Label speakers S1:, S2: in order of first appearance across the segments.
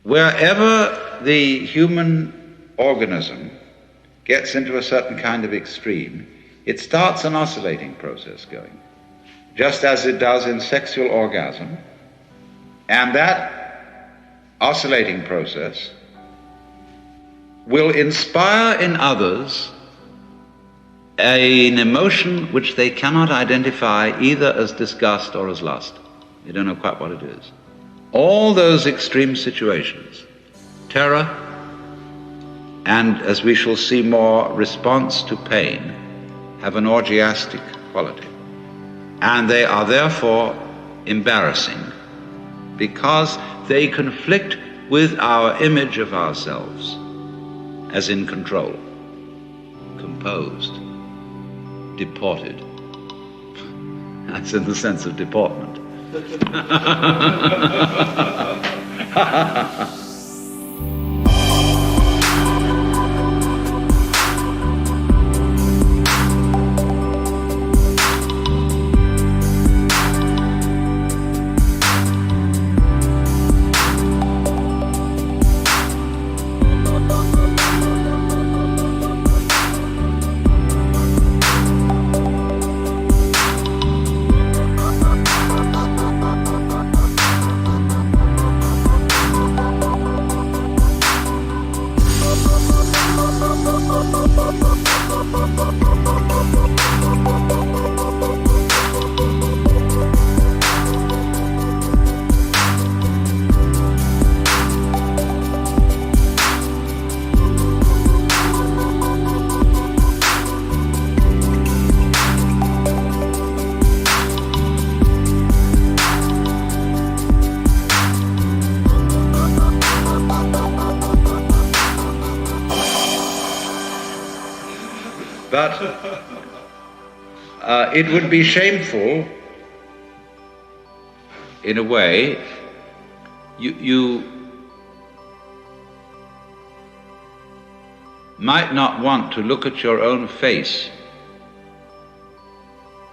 S1: Wherever the human organism gets into a certain kind of extreme, it starts an oscillating process going, just as it does in sexual orgasm. And that oscillating process will inspire in others an emotion which they cannot identify either as disgust or as lust. They don't know quite what it is. All those extreme situations, terror, and as we shall see more, response to pain, have an orgiastic quality. And they are therefore embarrassing because they conflict with our image of ourselves as in control, composed, deported. That's in the sense of deportment. But it would be shameful, in a way. You might not want to look at your own face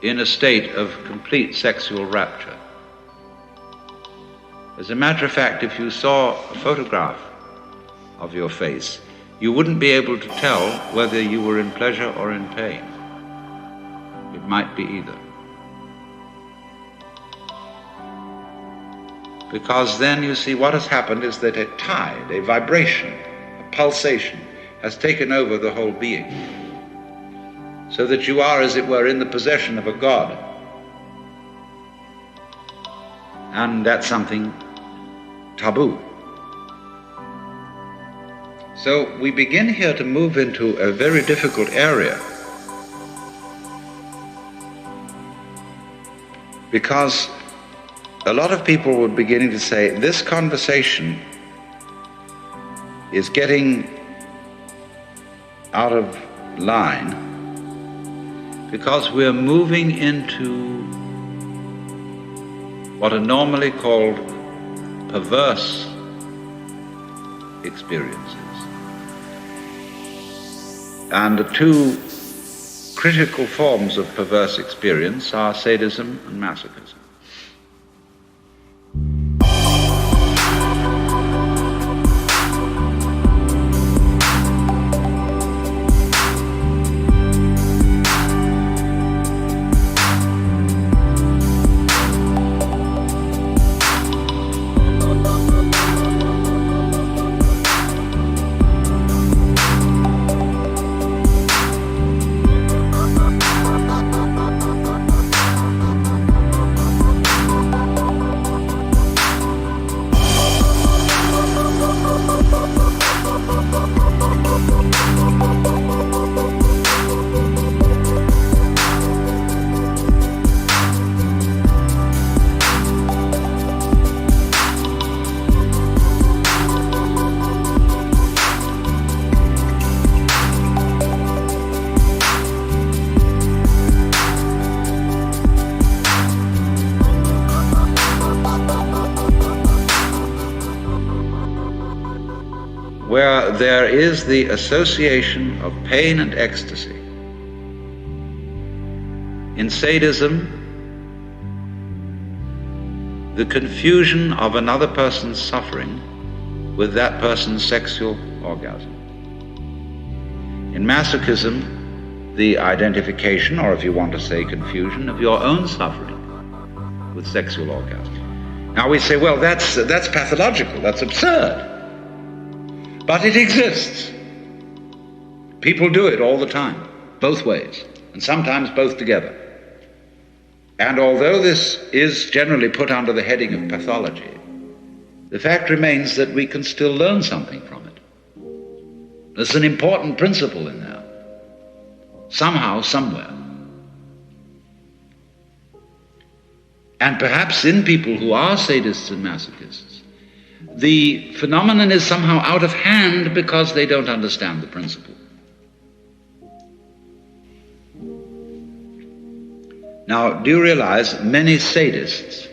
S1: in a state of complete sexual rapture. As a matter of fact, if you saw a photograph of your face, you wouldn't be able to tell whether you were in pleasure or in pain. It might be either. Because then you see what has happened is that a tide, a vibration, a pulsation has taken over the whole being, so that you are, as it were, in the possession of a god. And that's something taboo. So we begin here to move into a very difficult area, because a lot of people were beginning to say this conversation is getting out of line because we're moving into what are normally called perverse experiences. And the two critical forms of perverse experience are sadism and masochism. Where there is the association of pain and ecstasy. In sadism, the confusion of another person's suffering with that person's sexual orgasm. In masochism, the identification, or if you want to say confusion, of your own suffering with sexual orgasm. Now we say, well, that's pathological, that's absurd. But it exists. People do it all the time, both ways, and sometimes both together. And although this is generally put under the heading of pathology, the fact remains that we can still learn something from it. There's an important principle in there, somehow, somewhere. And perhaps in people who are sadists and masochists, the phenomenon is somehow out of hand because they don't understand the principle. Now, do you realize many sadists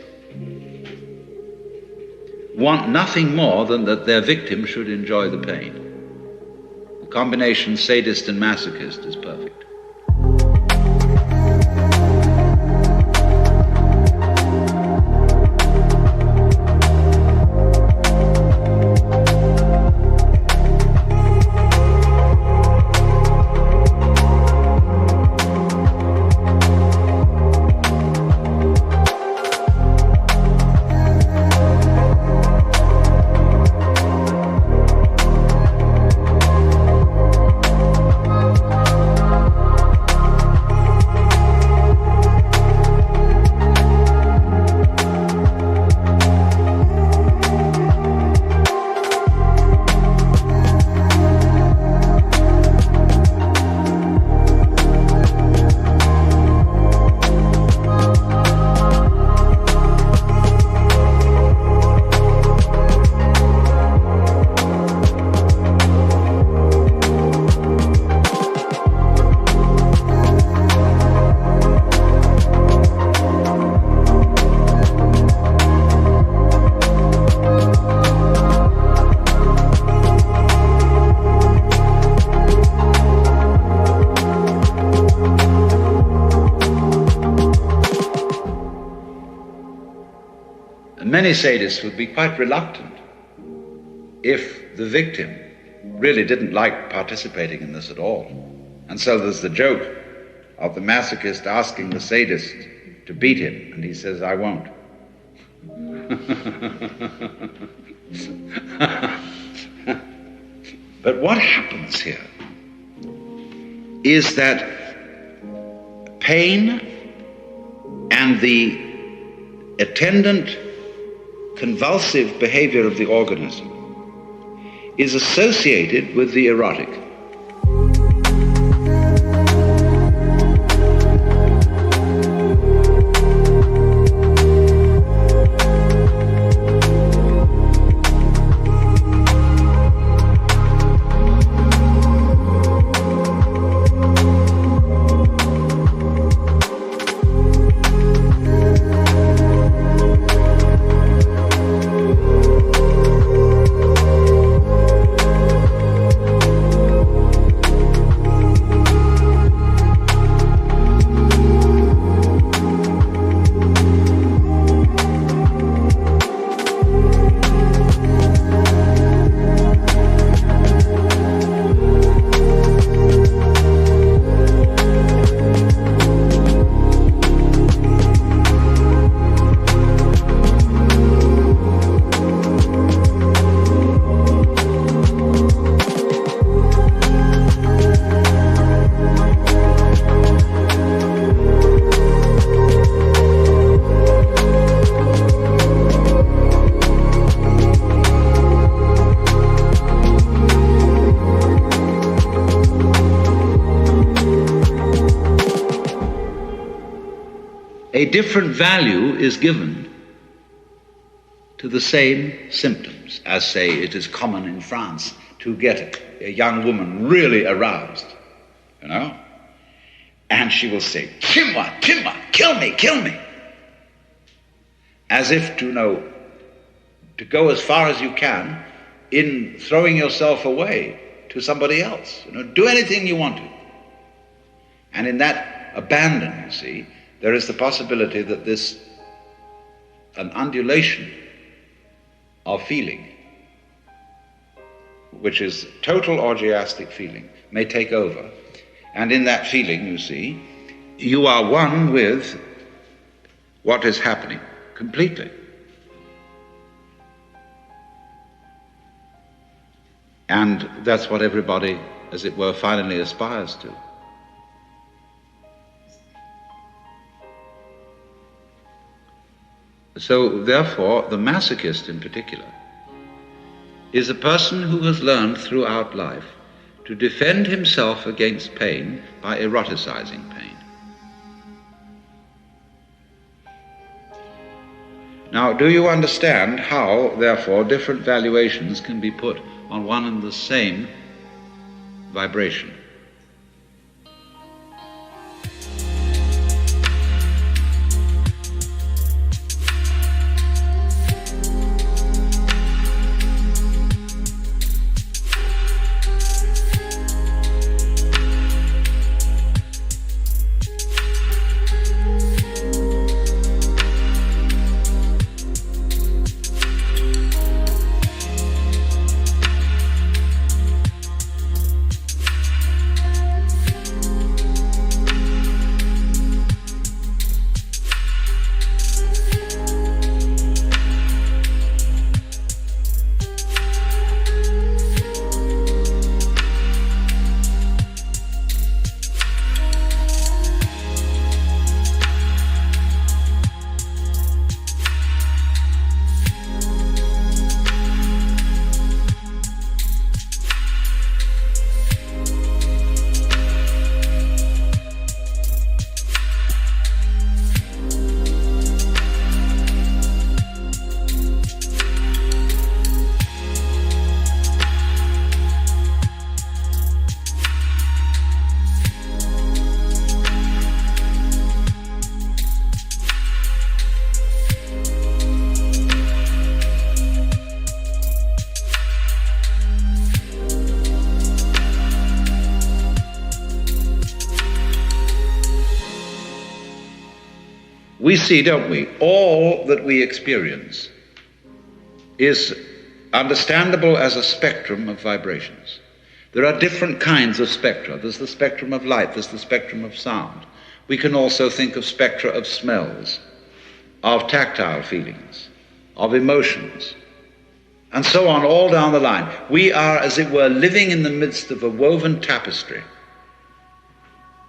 S1: want nothing more than that their victim should enjoy the pain? The combination sadist and masochist is perfect. Many sadists would be quite reluctant if the victim really didn't like participating in this at all. And so there's the joke of the masochist asking the sadist to beat him, and he says, I won't. But what happens here is that pain and the attendant convulsive behavior of the organism is associated with the erotic. A different value is given to the same symptoms, as, say, it is common in France to get a young woman really aroused, and she will say, "Tue-moi, tue-moi, kill me, kill me," as if to go as far as you can in throwing yourself away to somebody else. Do anything you want to. And in that abandon, you see, there is the possibility that an undulation of feeling which is total orgiastic feeling, may take over. And in that feeling, you see, you are one with what is happening completely. And that's what everybody, as it were, finally aspires to. So, therefore, the masochist in particular is a person who has learned throughout life to defend himself against pain by eroticizing pain. Now, do you understand how, therefore, different valuations can be put on one and the same vibration? We see, don't we, all that we experience is understandable as a spectrum of vibrations. There are different kinds of spectra. There's the spectrum of light, there's the spectrum of sound. We can also think of spectra of smells, of tactile feelings, of emotions, and so on, all down the line. We are, as it were, living in the midst of a woven tapestry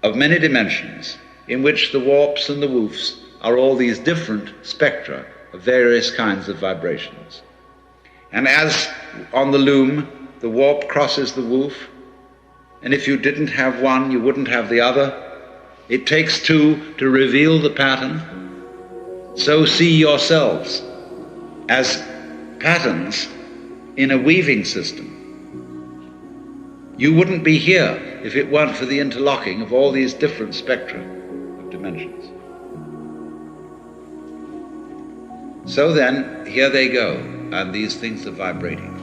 S1: of many dimensions in which the warps and the woofs are all these different spectra of various kinds of vibrations. And as on the loom, the warp crosses the woof, and if you didn't have one, you wouldn't have the other. It takes two to reveal the pattern. So see yourselves as patterns in a weaving system. You wouldn't be here if it weren't for the interlocking of all these different spectra of dimensions. So then, here they go, and these things are vibrating.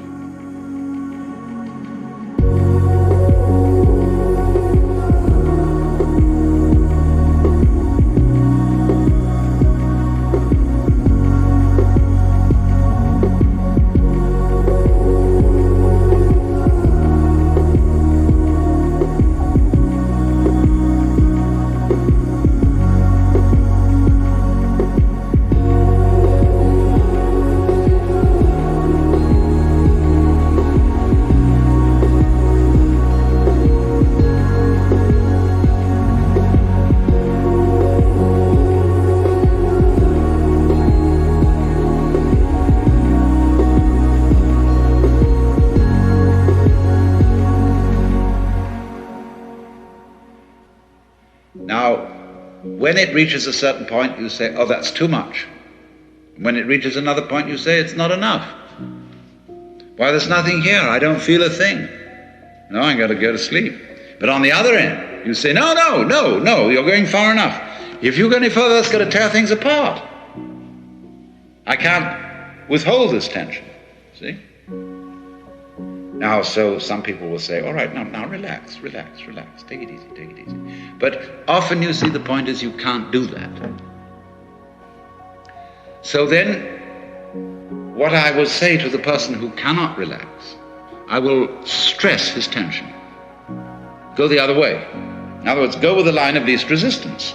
S1: Now, when it reaches a certain point, you say, oh, that's too much. When it reaches another point, you say, it's not enough. Why, there's nothing here. I don't feel a thing. No, I'm going to go to sleep. But on the other end, you say, no, you're going far enough. If you go any further, that's going to tear things apart. I can't withhold this tension, see? Now, so some people will say, all right, now relax, take it easy. But often you see the point is you can't do that. So then, what I will say to the person who cannot relax, I will stress his tension. Go the other way. In other words, go with the line of least resistance.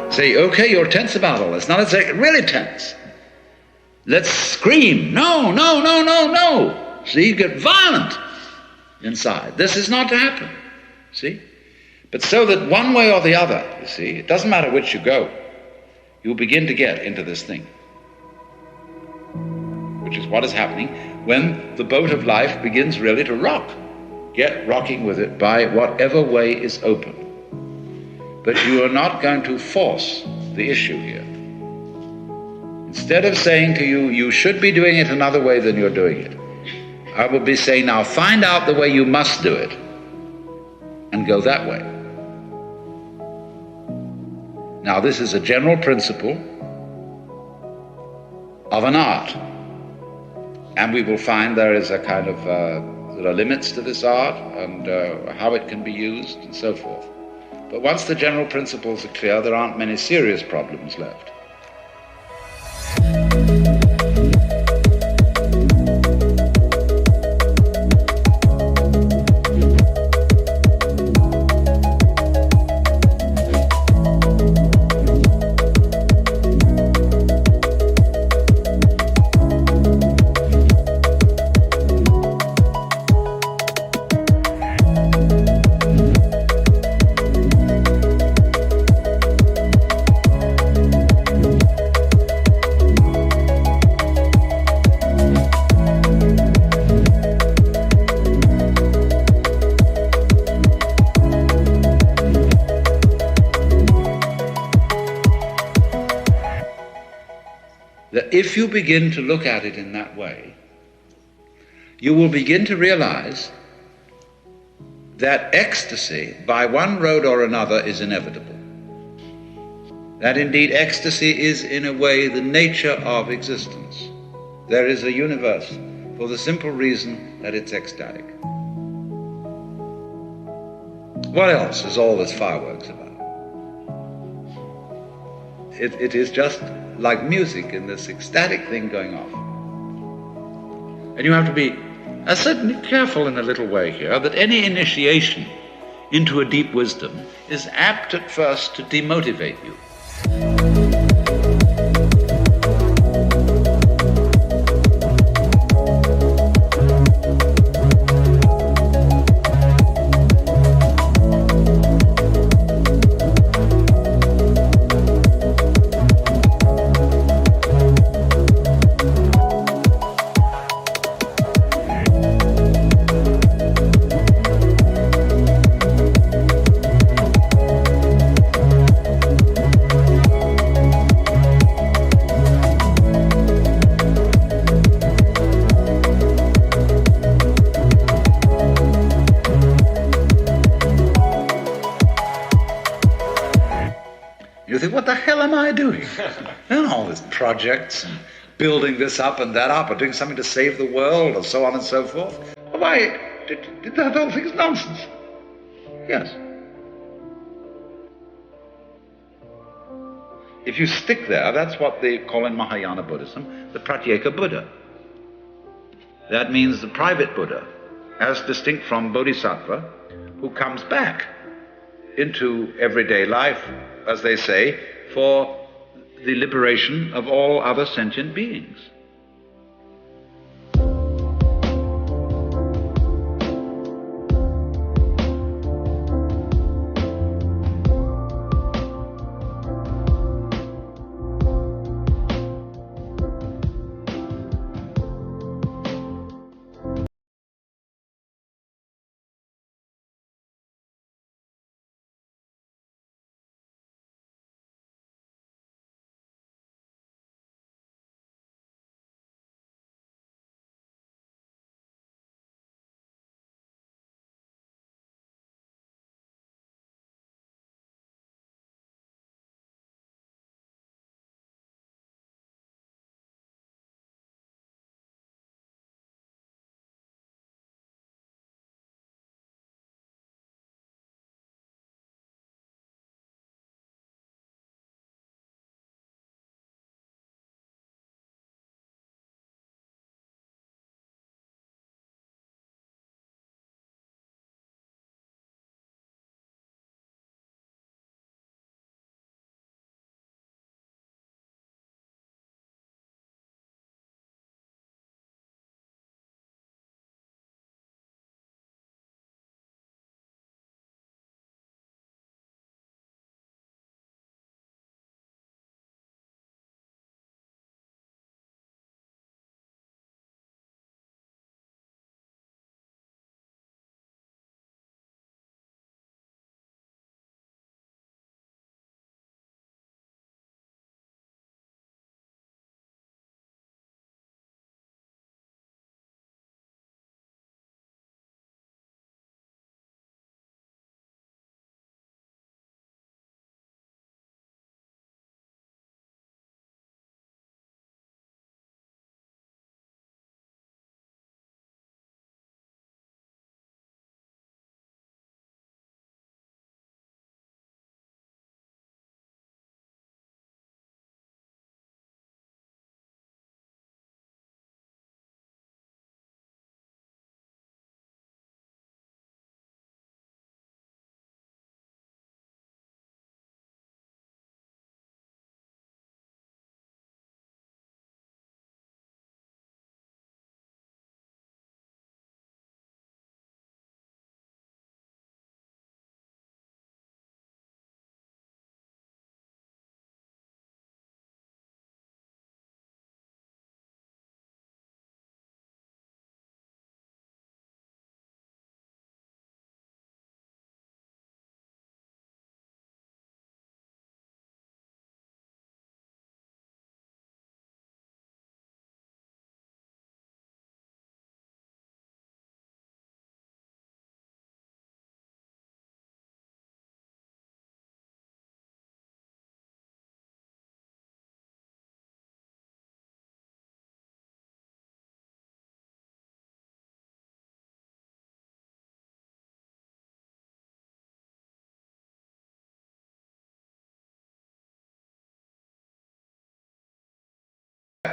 S1: Say, okay, you're tense about all this. Now let's get really tense. Let's scream. No, no, no, no, no. See, you get violent inside. This is not to happen. See? But so that one way or the other, you see, it doesn't matter which you go, you'll begin to get into this thing. Which is what is happening when the boat of life begins really to rock. Get rocking with it by whatever way is open. But you are not going to force the issue here. Instead of saying to you, you should be doing it another way than you're doing it, I will be saying, now find out the way you must do it and go that way. Now this is a general principle of an art. And we will find there is a kind of, there are limits to this art and how it can be used and so forth. But once the general principles are clear, there aren't many serious problems left. That if you begin to look at it in that way, you will begin to realize that ecstasy, by one road or another, is inevitable. That indeed ecstasy is, in a way, the nature of existence. There is a universe for the simple reason that it's ecstatic. What else is all this fireworks about? It is just like music in this ecstatic thing going off. And you have to be certainly careful in a little way here that any initiation into a deep wisdom is apt at first to demotivate you. You think, what the hell am I doing? And all these projects, and building this up and that up, or doing something to save the world, or so on and so forth. Why, that whole thing is nonsense. Yes. If you stick there, that's what they call in Mahayana Buddhism the Pratyeka Buddha. That means the private Buddha, as distinct from Bodhisattva, who comes back into everyday life, as they say, for the liberation of all other sentient beings.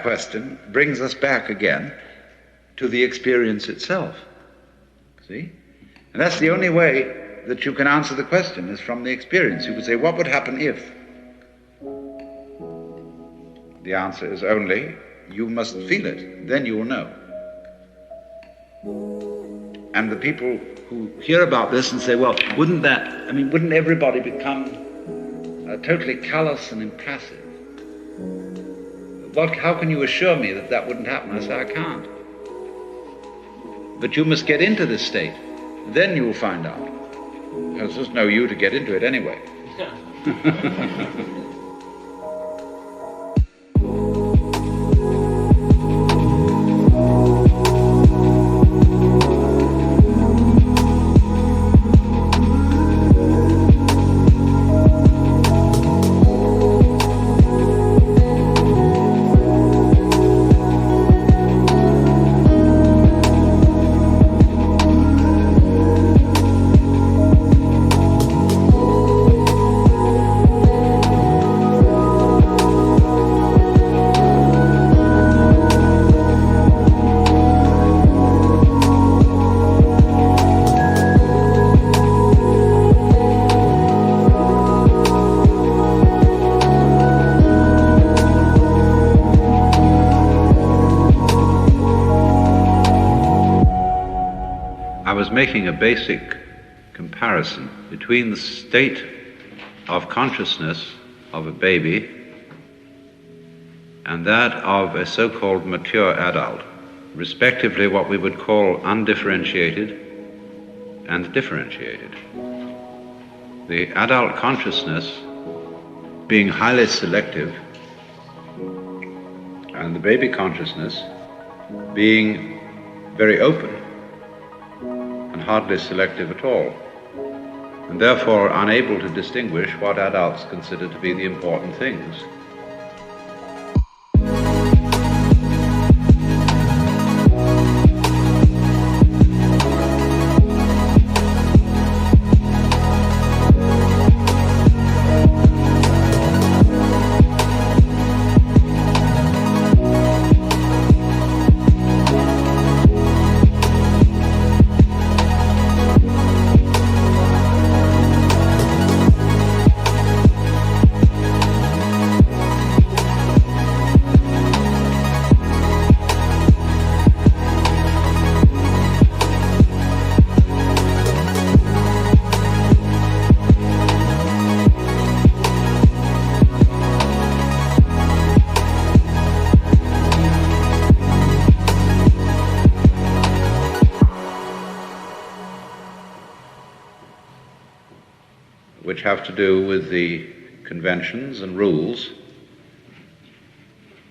S1: question brings us back again to the experience itself. See? And that's the only way that you can answer the question, is from the experience. You could say, what would happen if? The answer is only, you must feel it, then you will know. And the people who hear about this and say, well, wouldn't everybody become totally callous and impassive? How can you assure me that that wouldn't happen? I say, I can't. But you must get into this state. Then you will find out. There's just no you to get into it anyway. Making a basic comparison between the state of consciousness of a baby and that of a so-called mature adult, respectively what we would call undifferentiated and differentiated. The adult consciousness being highly selective and the baby consciousness being very open and hardly selective at all, and therefore unable to distinguish what adults consider to be the important things. Which have to do with the conventions and rules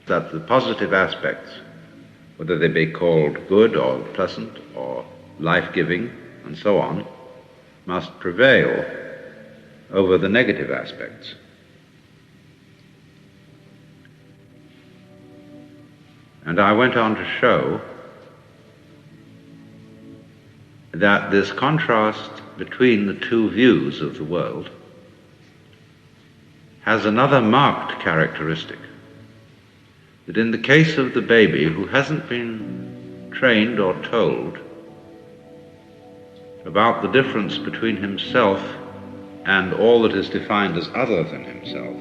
S1: that the positive aspects, whether they be called good or pleasant or life-giving and so on, must prevail over the negative aspects. And I went on to show that this contrast between the two views of the world has another marked characteristic, that in the case of the baby who hasn't been trained or told about the difference between himself and all that is defined as other than himself,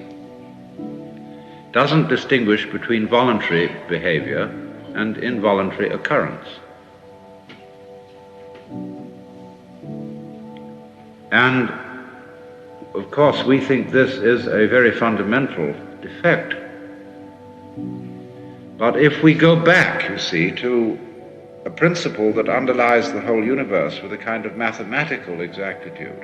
S1: doesn't distinguish between voluntary behavior and involuntary occurrence. And, of course, we think this is a very fundamental defect. But if we go back, you see, to a principle that underlies the whole universe with a kind of mathematical exactitude,